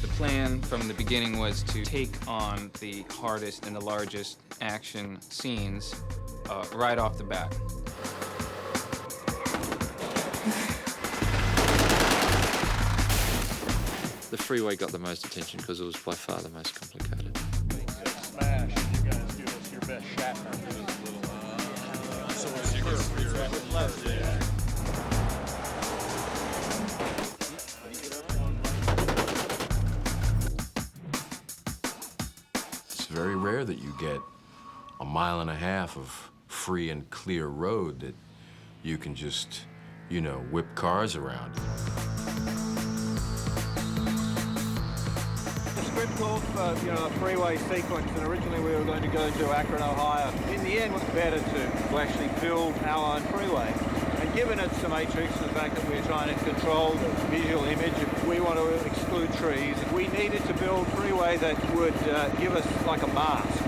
The plan from the beginning was to take on the hardest and the largest action scenes right off the bat. The freeway got the most attention because it was by far the most complicated. Smash, you guys give us your best Shatner. It's very rare that you get a mile and a half of free and clear road that you can just, you know, whip cars around. The script called for, a freeway sequence, and originally we were going to go to Akron, Ohio. In the end, it was better to actually build our own freeway. And given its the matrix and the fact that we're trying to control the visual image, we want to exclude trees. We needed to build a freeway that would give us like a mask.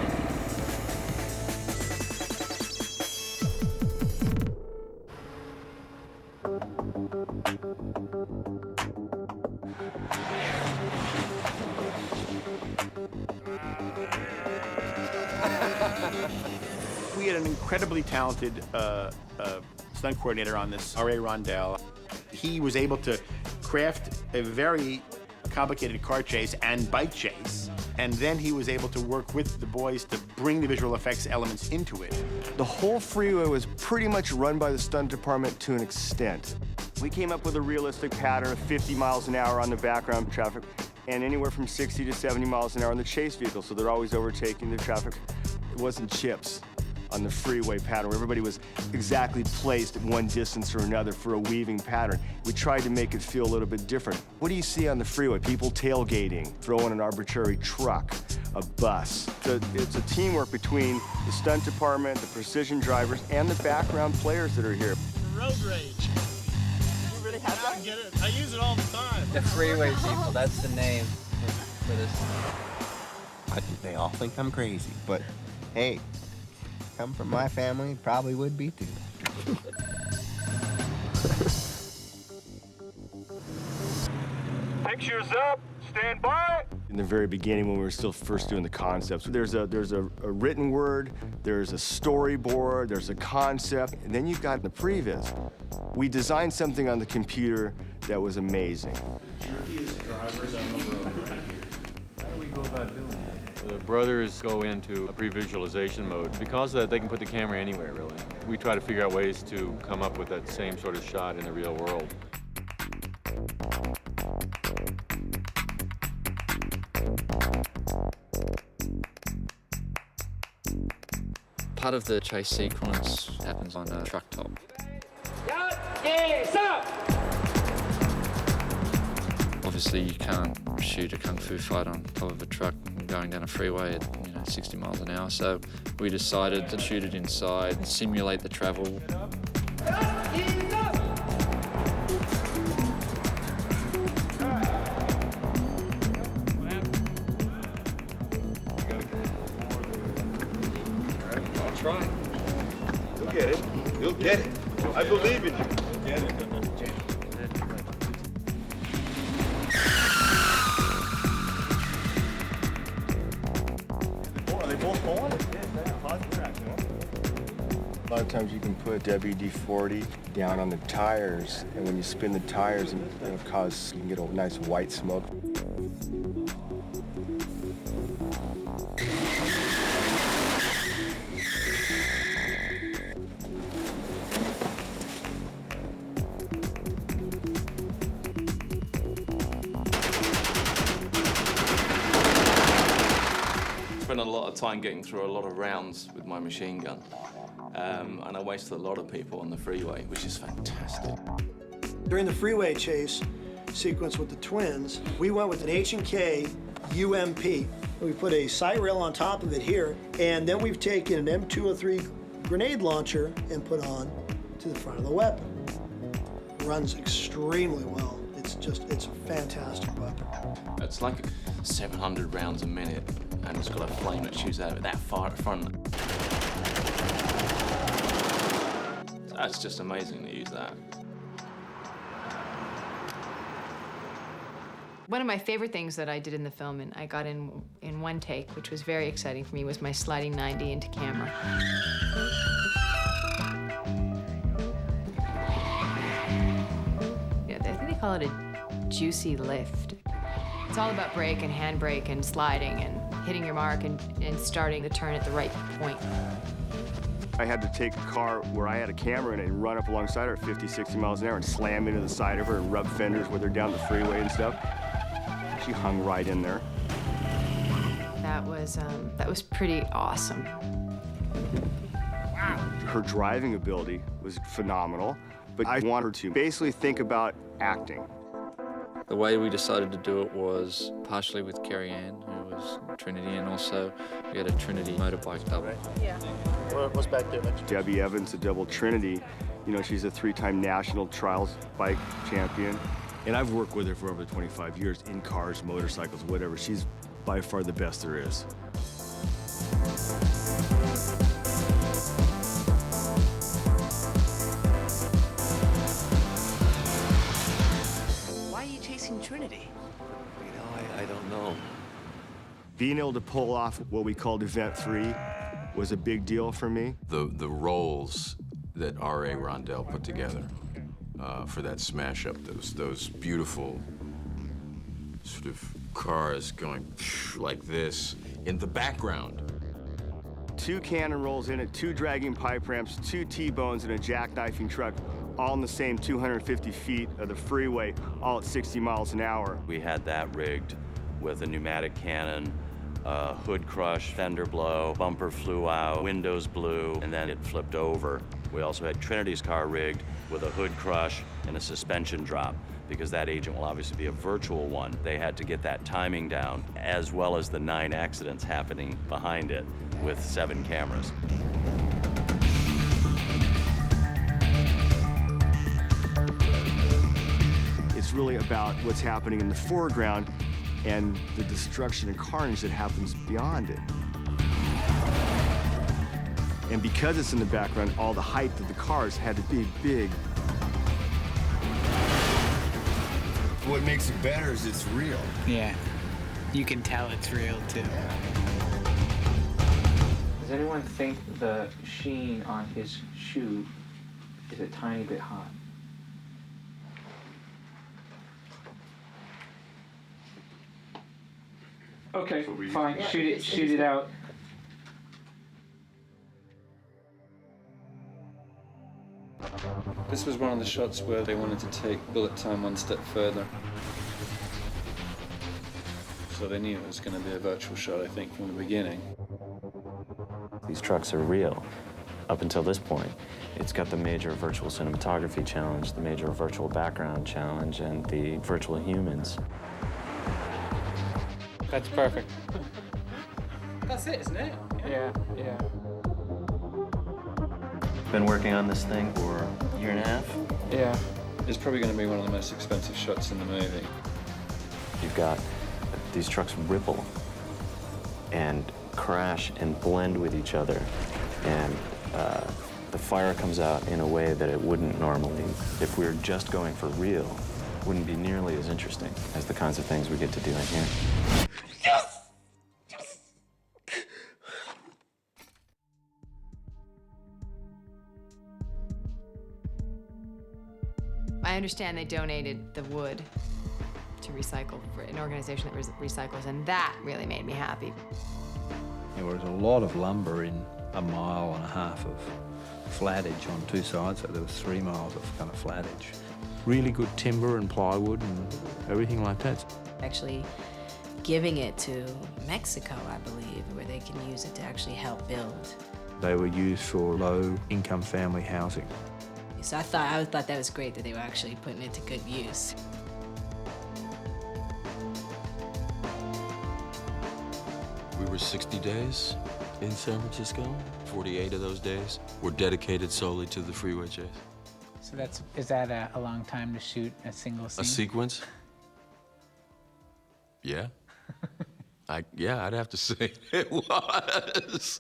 We had an incredibly talented stunt coordinator on this, R.A. Rondell. He was able to craft a very complicated car chase and bike chase, and then he was able to work with the boys to bring the visual effects elements into it. The whole freeway was pretty much run by the stunt department to an extent. We came up with a realistic pattern of 50 miles an hour on the background traffic and anywhere from 60 to 70 miles an hour on the chase vehicle, so they're always overtaking the traffic. It wasn't chips on the freeway pattern where everybody was exactly placed at one distance or another for a weaving pattern. We tried to make it feel a little bit different. What do you see on the freeway? People tailgating, throwing an arbitrary truck, a bus. It's a teamwork between the stunt department, the precision drivers, and the background players that are here. Road rage. You really have that? I get it. I use it all the time. The freeway people, that's the name for this. They all think I'm crazy, but hey, come from my family, probably would be too. Pictures up, stand by. In the very beginning, when we were still first doing the concepts, there's a written word, there's a storyboard, there's a concept, and then you've got the previs. We designed something on the computer that was amazing. The brothers go into a pre-visualization mode. Because of that, they can put the camera anywhere, really. We try to figure out ways to come up with that same sort of shot in the real world. Part of the chase sequence happens on a truck top. Obviously, you can't shoot a kung fu fight on top of a truck going down a freeway at 60 miles an hour. So we decided to shoot it inside and simulate the travel. I'll try. You'll get it. You'll get it. I believe in you. Get it. A lot of times you can put WD-40 down on the tires, and when you spin the tires, you can get a nice white smoke. Spent a lot of time getting through a lot of rounds with my machine gun. And I wasted a lot of people on the freeway, which is fantastic. During the freeway chase sequence with the twins, we went with an H&K UMP. We put a sight rail on top of it here, and then we've taken an M203 grenade launcher and put on to the front of the weapon. Runs extremely well. It's a fantastic weapon. It's like 700 rounds a minute, and it's got a flame that shoots out that far at the front. That's just amazing to use that. One of my favorite things that I did in the film, and I got in one take, which was very exciting for me, was my sliding 90 into camera. Yeah, I think they call it a juicy lift. It's all about brake and handbrake and sliding and hitting your mark and starting the turn at the right point. I had to take a car where I had a camera in it and run up alongside her at 50, 60 miles an hour and slam into the side of her and rub fenders with her down the freeway and stuff. She hung right in there. That was pretty awesome. Her driving ability was phenomenal, but I want her to basically think about acting. The way we decided to do it was partially with Carrie Ann, who was Trinity, and also we had a Trinity motorbike double. Yeah. What's back there, Mitch? Debbie Evans, a double Trinity. You know, she's a 3-time national trials bike champion. And I've worked with her for over 25 years in cars, motorcycles, whatever. She's by far the best there is. Why are you chasing Trinity? You know, I don't know. Being able to pull off what we called Event 3 was a big deal for me. The roles that R.A. Rondell put together for that smash up, those beautiful sort of cars going like this in the background. 2 cannon rolls in it, 2 dragging pipe ramps, 2 T-bones, and a jackknifing truck, all in the same 250 feet of the freeway, all at 60 miles an hour. We had that rigged with a pneumatic cannon, hood crush, fender blow, bumper flew out, windows blew, and then it flipped over. We also had Trinity's car rigged with a hood crush and a suspension drop. Because that agent will obviously be a virtual one, they had to get that timing down, as well as the 9 accidents happening behind it with 7 cameras. It's really about what's happening in the foreground and the destruction and carnage that happens beyond it. And because it's in the background, all the height of the cars had to be big. What makes it better is it's real. Yeah, you can tell it's real too. Does anyone think the sheen on his shoe is a tiny bit hot? Okay, fine. Yeah, shoot it out. This was one of the shots where they wanted to take bullet time one step further. So they knew it was going to be a virtual shot, I think, from the beginning. These trucks are real. Up until this point, it's got the major virtual cinematography challenge, the major virtual background challenge, and the virtual humans. That's perfect. That's it, isn't it? Yeah. Been working on this thing for a year and a half. Yeah. It's probably going to be one of the most expensive shots in the movie. You've got these trucks ripple and crash and blend with each other, and the fire comes out in a way that it wouldn't normally. If we were just going for real, it wouldn't be nearly as interesting as the kinds of things we get to do in here. I understand they donated the wood to recycle for an organization that recycles, and that really made me happy. There was a lot of lumber in 1.5 miles of flattage on 2 sides, so there was 3 miles of kind of flattage. Really good timber and plywood and everything like that. Actually giving it to Mexico, I believe, where they can use it to actually help build. They were used for low-income family housing. So I thought that was great that they were actually putting it to good use. We were 60 days in San Francisco. 48 of those days were dedicated solely to the freeway chase. So is that a long time to shoot a single scene? A sequence? Yeah. I'd have to say it was.